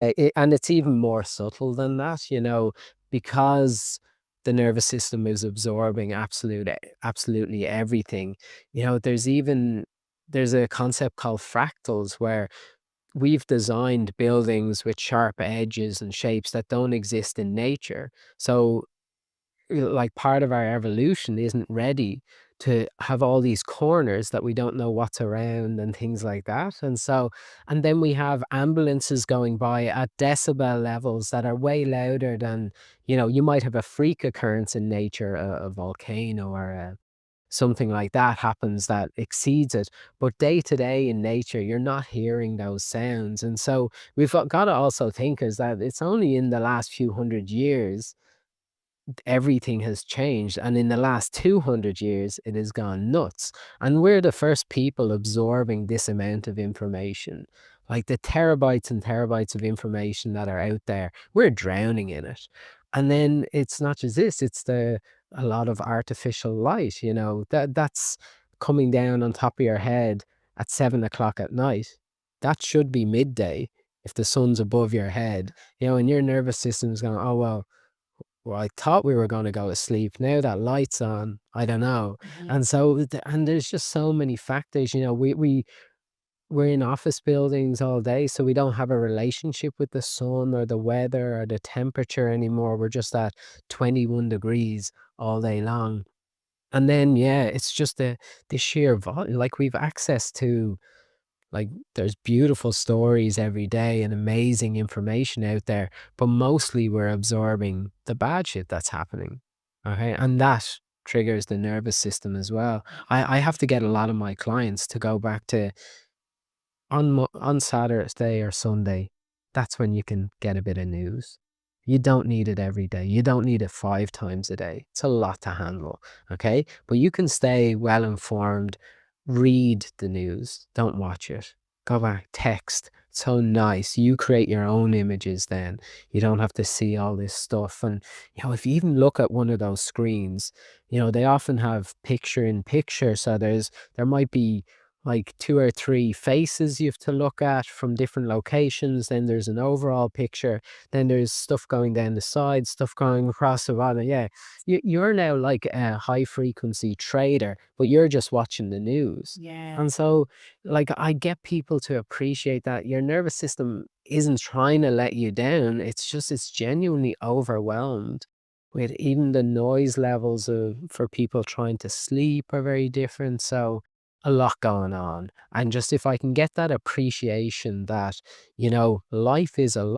And it's even more subtle than that, because the nervous system is absorbing absolutely everything. There's a concept called fractals where we've designed buildings with sharp edges and shapes that don't exist in nature. So like part of our evolution isn't ready to have all these corners that we don't know what's around and things like that. And then we have ambulances going by at decibel levels that are way louder than, you might have a freak occurrence in nature, a volcano or something like that happens that exceeds it. But day to day in nature, you're not hearing those sounds. And so we've got to also think is that it's only in the last few hundred years everything has changed. And in the last 200 years, it has gone nuts. And we're the first people absorbing this amount of information. Like the terabytes and terabytes of information that are out there, we're drowning in it. And then it's not just this, it's a lot of artificial light, that's coming down on top of your head at 7 o'clock at night. That should be midday if the sun's above your head, and your nervous system's going, oh, well, I thought we were gonna go to sleep. Now that light's on, I don't know. Mhm. And there's just so many factors, we're in office buildings all day, so we don't have a relationship with the sun or the weather or the temperature anymore. We're just at 21 degrees all day long. And then, yeah, it's just the sheer like, we've access to like, there's beautiful stories every day and amazing information out there, but mostly we're absorbing the bad shit that's happening. Okay. And that triggers the nervous system as well. I have to get a lot of my clients to go back to on Saturday or Sunday. That's when you can get a bit of news. You don't need it every day. You don't need it 5 times a day. It's a lot to handle. Okay. But you can stay well informed. Read the news. Don't watch it. Go back, text. So nice. You create your own images then. You don't have to see all this stuff. And, if you even look at one of those screens, they often have picture in picture. So there might be like 2 or 3 faces you have to look at from different locations, then there's an overall picture, then there's stuff going down the side, stuff going across the bottom, yeah. You're now like a high frequency trader, but you're just watching the news. Yeah. And so, like, I get people to appreciate that your nervous system isn't trying to let you down, it's genuinely overwhelmed with even the noise levels for people trying to sleep are very different, so a lot going on. And just if I can get that appreciation that, life is a